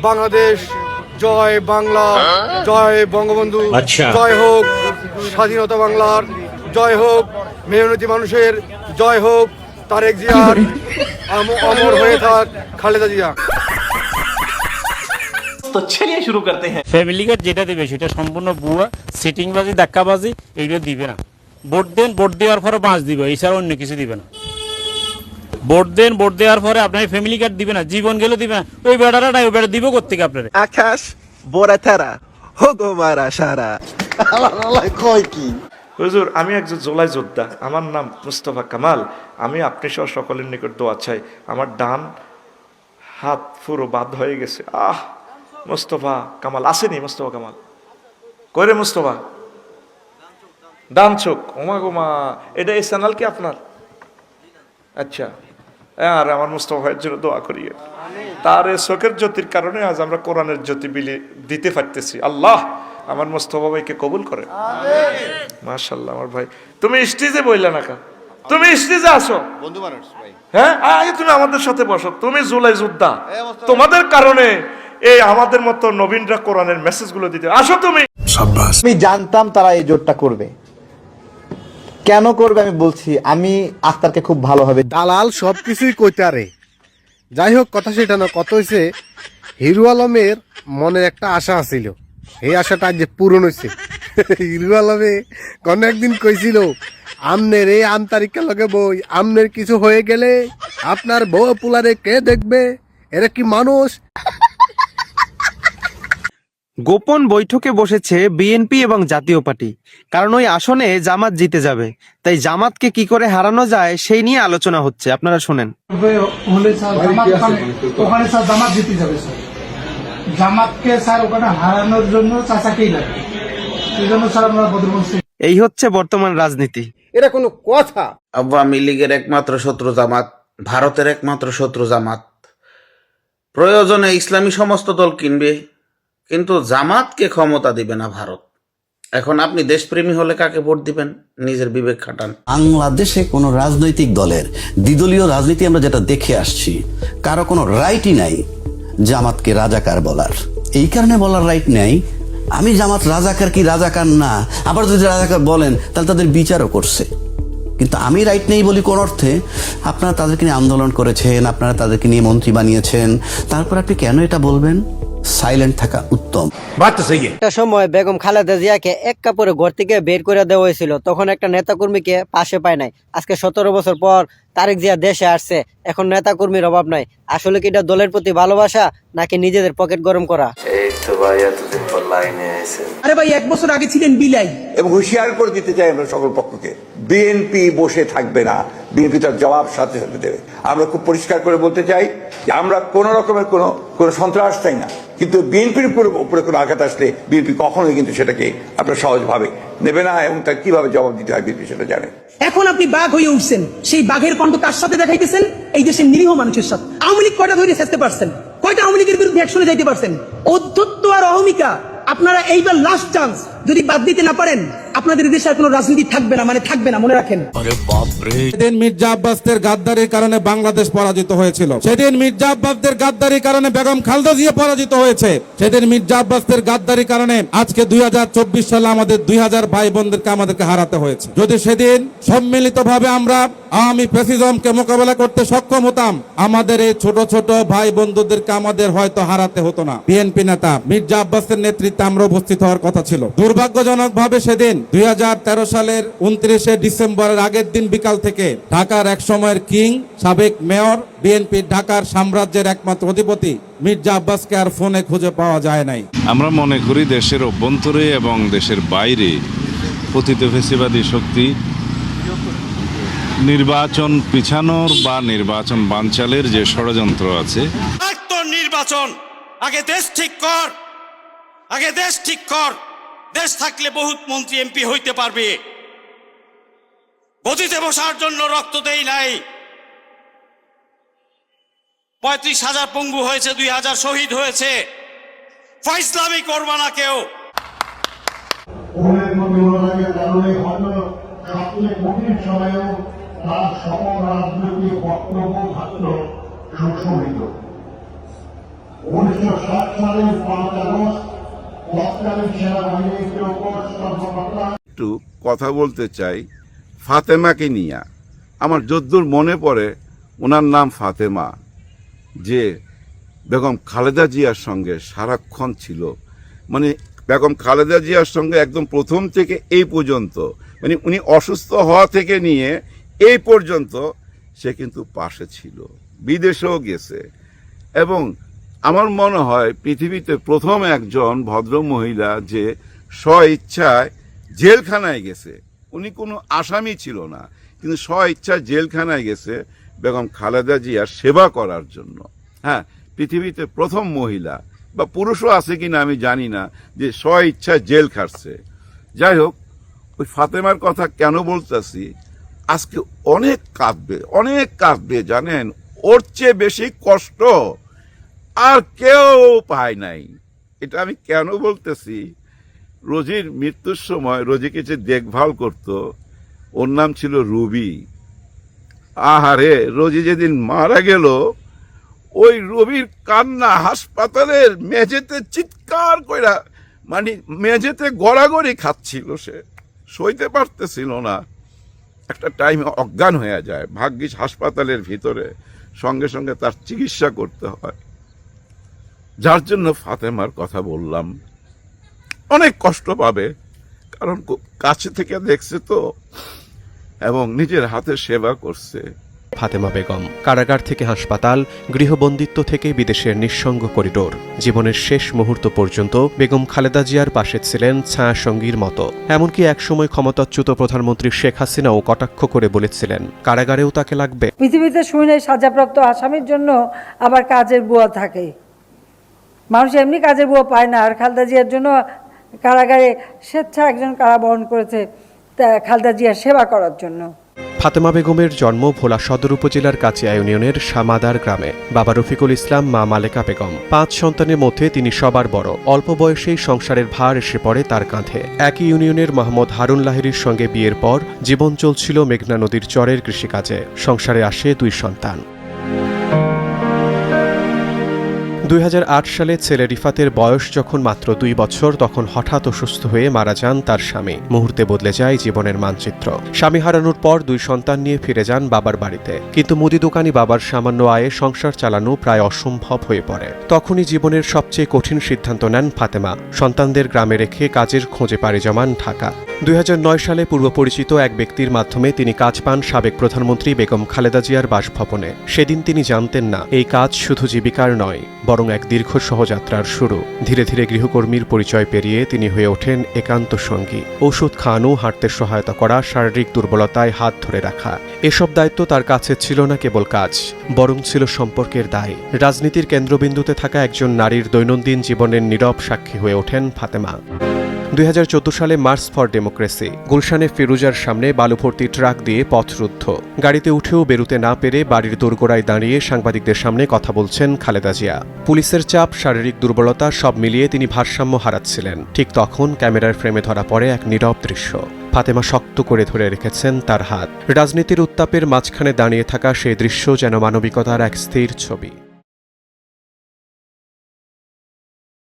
বাংলাদেশ জয় বাংলা, জয় বঙ্গবন্ধু, জয় হোক স্বাধীনতা বাংলার, জয় হোক মেহনতি মানুষের, জয় হোক তারেক জিয়ার, অমর হয়ে থাক খালেদা জিয়া। তো চলিয়ে শুরু করতে হ্যাঁ। ফ্যামিলি কার্ড যেটা দেবে সেটা সম্পূর্ণ বুয়া, সিটিংবাজি, ধাক্কাবাজি, এইগুলো দিবে না। ভোট দেন, ভোট দেওয়ার পরে বাঁশ দিবে, এছাড়া অন্য কিছু দিবে না। ভোট দেন, ভোট দেওয়ার পরে আপনার ফ্যামিলি কার্ড দিবে না, জীবন গেলে দিবে না। ওই বেড়াটা নাই, ওই বেড়া দিব কোথেকে আপনারা? আকাশ বোরা তারা হোগো মারা সারা। কয় কি হুজুর, আমি একজন জোলাই যোদ্ধা, আমার নাম মুস্তফা কামাল। আমি আপনি সহ সকলের নিকট দোয়া চাই। আমার ডান হাত পুরো বাদ হয়ে গেছে। মুস্তফা কামাল আসেনি? মুস্তফা কামাল কইরে? মুস্তফা ডান চোখ, ওমা গোমা, এটা এই চ্যানেল কি আপনার? আচ্ছা, আর আমার মুস্তফা ভাইয়ের জন্য দোয়া করি। তার এই চোখের জ্যোতির কারণে আজ আমরা কোরআনের জ্যোতি দিতে পারতেছি। আল্লাহ আমার মুস্তফা ভাইকে কবুল করে। মাশাআল্লাহ। আমার ভাই, তুমি স্টেজে বইলে না কা? তুমি স্টেজে আসো, বন্ধু মানুষ ভাই। হ্যাঁ, আগে তুমি আমাদের সাথে বসো। তুমি জুলাই যোদ্ধা, তোমাদের কারণে এই আমাদের মতো নবীনরা কোরআনের মেসেজগুলো দিতে আসো। তুমি আমি জানতাম তারা এই জোটটা করবে। কেন করবে আমি বলছি, আমি আখতারকে খুব ভালোভাবে। দালাল সবকিছুই কইতারে। যাই হোক, কথা সেটা না, কত হয়েছে হিরু আলমের মনের একটা আশা আছিল, এই আশাটা আজ যে পূরণ হয়েছে। হিরু আলমে কোন একদিন কইছিল, আমনের এই আন্তরিকের লগে বই, আমনের কিছু হয়ে গেলে আপনার বউ পুলারে কে দেখবে? এরা কি মানুষ? গোপন বৈঠকে বসেছে বিএনপি এবং জাতীয় পার্টি, কারণ ওই আসনে জামাত জিতে যাবে। তাই জামাতকে কি করে হারানো যায় সেই নিয়ে আলোচনা হচ্ছে। আপনারা শোনেন। ওখানে স্যার জামাত জিতে যাবে স্যার। জামাতকে স্যার ওখানে হারানোর জন্য চাচাকেই লাগবে, সেই জন্য স্যার আমরা বদরবংশ। এই হচ্ছে বর্তমান রাজনীতি। এটা কোনো কথা? আওয়ামী লীগের একমাত্র শত্রু জামাত, ভারতের একমাত্র শত্রু জামাত। প্রয়োজনে ইসলামী সমস্ত দল কিনবে, কিন্তু জামাতকে ক্ষমতা দিবে না ভারত। এখন আপনি দেশপ্রেমী হলে কাকে ভোট দিবেন? নিজের বিবেক খাটান। বাংলাদেশে কোনো রাজনৈতিক দলের দ্বিদলীয় রাজনীতি আমরা যেটা দেখে আসছি, কারো কোনো রাইটই নাই জামাতকে রাজাকার বলার। এই কারণে বলার রাইট নেই, আমি জামাত রাজাকার কি রাজাকার না, আবার যদি রাজাকার বলেন তাহলে তাদের বিচারও করছে। কিন্তু আমি রাইট নেই বলি কোন অর্থে? আপনারা তাদেরকে নিয়ে আন্দোলন করেছেন, আপনারা তাদেরকে নিয়ে মন্ত্রী বানিয়েছেন, তারপর আপনি কেন এটা বলবেন? সাইলেন্ট থাকা উত্তম। একটা সময় বেগম খালেদা জিয়াকে এক কাপড়ে ঘর থেকে বের করে দেওয়া হয়েছিল, তখন একটা নেতাকর্মীকে পাশে পায় নাই। আজকে 17 বছর পর তারেক জিয়া দেশে আসছে, এখন নেতাকর্মীর অভাব নাই। আসলে কি এটা দলের প্রতি ভালোবাসা নাকি নিজেদের পকেট গরম করা? এই তো ভাই, এতদিন পর লাইনে আছেন। আরে ভাই, 1 বছর আগে ছিলেন বিলাই। এবং হুঁশিয়ার করে দিতে চাই আমরা সকল পক্ষকে, বিএনপি বসে থাকবে না, বিএনপি তার জবাব সাথে সাথে দেবে। আমরা খুব পরিষ্কার করে বলতে চাই যে আমরা কোন রকমের কোনো সন্ত্রাস চাই না, কিন্তু বিএনপির উপরে কোনো আঘাত আসলে বিএনপি কখনোই কিন্তু সেটাকে আপনার সহজভাবে নেবে না, এবং তার কিভাবে জবাব দিতে হয় বিএনপি সেটা জানে। এখন আপনি বাঘ হয়ে উঠছেন, সেই বাঘের কণ্ঠ কার সাথে দেখাইতেছেন? এই দেশের নিরীহ মানুষের সাথে। আওয়ামী লীগ কয়টা ধরে চেষ্টা পারছেন? কয়টা আওয়ামী লীগের বিরুদ্ধে অ্যাকশনে যাইতে পারছেন? অধ্যত্ব আর অহমিকা আপনারা এইবার লাস্ট চান্স যদি বাদ দিতে না পারেন, আপনাদের দেশে আর কোনো রাজনীতি থাকবে না, মানে থাকবে না, মনে রাখেন। সেদিন মির্জা আব্বাসদের গাদ্দারির কারণে বাংলাদেশ পরাজিত হয়েছিল। সেদিন মির্জা আব্বাসদের গাদ্দারির কারণে বেগম খালেদা জিয়া পরাজিত হয়েছে। সেদিন মির্জা আব্বাসদের গাদ্দারির কারণে আজকে 2024 সালে আমাদের 2000 ভাই বোনদেরকে আমাদেরকে হারাতে হয়েছে। যদি সেদিন সম্মিলিতভাবে আমরা আওয়ামী ফ্যাসিজমকে মোকাবেলা করতে সক্ষম হতাম, আমাদের এই ছোট ছোট ভাই বন্ধুদেরকে আমাদের হয়তো হারাতে হতো না। বিএনপি নেতা মির্জা আব্বাসের নেতৃত্বে আমরা উপস্থিত হওয়ার কথা ছিল। দুর্ভাগ্যজনক ভাবে সেদিন 2013 সালের 29শে ডিসেম্বরের আগের দিন বিকাল থেকে ঢাকার এক সময়ের কিং, সাবেক মেয়র, বিএনপির ঢাকার সাম্রাজ্যের একমাত্র অধিপতি মির্জা আব্বাসকে আর ফোনে খুঁজে পাওয়া যায় নাই। আমরা মনে করি দেশের অভ্যন্তরে এবং দেশের বাইরে পতিত ফ্যাসিবাদী শক্তি নির্বাচন পিছানোর বা নির্বাচন বানচালের যে ষড়যন্ত্র আছে। নির্বাচন আগে দেশ ঠিক কর, আগে দেশ ঠিক কর। দেশ থাকলে বহুত মন্ত্রী এমপি হইতে পারবে। গদিতে বসার জন্য রক্ত দেই নাই। 35,000 পঙ্গু হয়েছে, 2,000 শহীদ হয়েছে। ফাইসলামি করবা না কেউ। তার সকল রাজনৈতিক বক্তব্য থাকল সুশোভিত। একটু কথা বলতে চাই ফাতেমাকে নিয়ে। আমার যদ্দূর মনে পড়ে ওনার নাম ফাতেমা, যে বেগম খালেদা জিয়ার সঙ্গে সারাক্ষণ ছিল, মানে বেগম খালেদা জিয়ার সঙ্গে একদম প্রথম থেকে এই পর্যন্ত, মানে উনি অসুস্থ হওয়া থেকে নিয়ে এই পর্যন্ত সে কিন্তু পাশে ছিল, বিদেশেও গেছে। এবং আমার মনে হয় পৃথিবীতে প্রথম একজন ভদ্র মহিলা যে স্ব ইচ্ছায় জেলখানায় গেছে। উনি কোনো আসামি ছিল না, কিন্তু স্ব ইচ্ছায় জেলখানায় গেছে বেগম খালেদা জিয়ার সেবা করার জন্য। হ্যাঁ, পৃথিবীতে প্রথম মহিলা, বা পুরুষও আছে কিনা আমি জানি না, যে স্ব ইচ্ছায় জেল খাটছে। যাই হোক, ওই ফাতেমার কথা কেন বলতেছি, আজকে অনেক কাঁদবে জানেন, ওর চেয়ে বেশি কষ্ট আর কেউ পায় নাই। এটা আমি কেন বলতেছি, রোজির মৃত্যুর সময় রোজিকে যে দেখভাল করত, ওর নাম ছিল রুবি। আহারে, রোজি যেদিন মারা গেল, ওই রবির কান্না হাসপাতালের মেঝেতে চিৎকার কইরা, মানে মেঝেতে গড়াগড়ি খাচ্ছিল, সে সইতে পারতেছিল না। একটা টাইমে অজ্ঞান হয়ে যায়, ভাগ্যিস হাসপাতালের ভিতরে, সঙ্গে সঙ্গে তার চিকিৎসা করতে হয়। যার জন্য ফাতেমার কথা বললাম। অনেক কষ্ট পাবে, কারণ কাছে থেকে দেখছে তো, এবং নিজের হাতে সেবা করছে। ফাতেমা বেগম কারাগার থেকে হাসপাতাল, গৃহবন্দিত্ব থেকে বিদেশের নিঃসঙ্গ করিডোর, জীবনের শেষ মুহূর্ত পর্যন্ত বেগম খালেদা জিয়ার পাশে ছিলেন ছায়াসঙ্গীর মতো। এমনকি একসময় ক্ষমতাচ্যুত প্রধানমন্ত্রী শেখ হাসিনাও কটাক্ষ করে বলেছিলেন কারাগারেও তাকে লাগবে। পৃথিবীতে শুনে সাজাপ্রাপ্ত আসামির জন্য আবার কাজের বুয়া থাকে, মানুষ এমনি কাজের বুয়া পায় না। আর খালেদা জিয়ার জন্য কারাগারে স্বেচ্ছা একজন কারা বহন করেছে খালেদা জিয়ার সেবা করার জন্য। ফাতেমা বেগমের জন্ম ভোলা সদর উপজেলার কাচিয়া ইউনিয়নের শামাদার গ্রামে। বাবা রফিকুল ইসলাম, মা মালেকা বেগম। 5 সন্তানের মধ্যে তিনি সবার বড়। অল্প বয়সেই সংসারের ভার এসে পড়ে তার কাঁধে। একই ইউনিয়নের মোহাম্মদ হারুন লাহিড়ীর সঙ্গে বিয়ের পর জীবন চলছিল মেঘনা নদীর চরের কৃষিকাজে। সংসারে আসে 2 সন্তান। 2008 সালে ছেলে রিফাতের বয়স যখন মাত্র 2 বছর, তখন হঠাৎ অসুস্থ হয়ে মারা যান তার স্বামী। মুহূর্তে বদলে যায় জীবনের মানচিত্র। স্বামী হারানোর পর 2 সন্তান নিয়ে ফিরে যান বাবার বাড়িতে, কিন্তু মুদি দোকানি বাবার সামান্য আয়ে সংসার চালানো প্রায় অসম্ভব হয়ে পড়ে। তখনই জীবনের সবচেয়ে কঠিন সিদ্ধান্ত নেন ফাতেমা। সন্তানদের গ্রামে রেখে কাজের খোঁজে পাড়ি জমান ঢাকা। 2009 সালে পূর্বপরিচিত এক ব্যক্তির মাধ্যমে তিনি কাজ পান সাবেক প্রধানমন্ত্রী বেগম খালেদা জিয়ার বাসভবনে। সেদিন তিনি জানতেন না এই কাজ শুধু জীবিকার নয়, বরং এক দীর্ঘ সহযাত্রার শুরু। ধীরে ধীরে গৃহকর্মীর পরিচয় পেরিয়ে তিনি হয়ে ওঠেন একান্ত সঙ্গী। ওষুধ খাওয়ানো, হাঁটতে সহায়তা করা, শারীরিক দুর্বলতায় হাত ধরে রাখা, এসব দায়িত্ব তার কাছে ছিল না কেবল কাজ, বরং ছিল সম্পর্কের দায়। রাজনীতির কেন্দ্রবিন্দুতে থাকা একজন নারীর দৈনন্দিন জীবনের নীরব সাক্ষী হয়ে ওঠেন ফাতেমা। 2014 সালে মার্চ ফর ডেমোক্রেসি। গুলশানে ফিরোজার সামনে বালুভর্তি ট্রাক দিয়ে পথরুদ্ধ। গাড়িতে উঠেও বেরুতে না পেরে বাড়ির দোরগোড়ায় দাঁড়িয়ে সাংবাদিকদের সামনে কথা বলছেন খালেদা জিয়া। পুলিশের চাপ, শারীরিক দুর্বলতা সব মিলিয়ে তিনি ভারসাম্য হারাচ্ছিলেন। ঠিক তখন ক্যামেরার ফ্রেমে ধরা পড়ে এক নীরব দৃশ্য। ফাতেমা শক্ত করে ধরে রেখেছেন তার হাত। রাজনীতির উত্তাপের মাঝখানে দাঁড়িয়ে থাকা সেই দৃশ্য যেন মানবিকতার এক স্থির ছবি।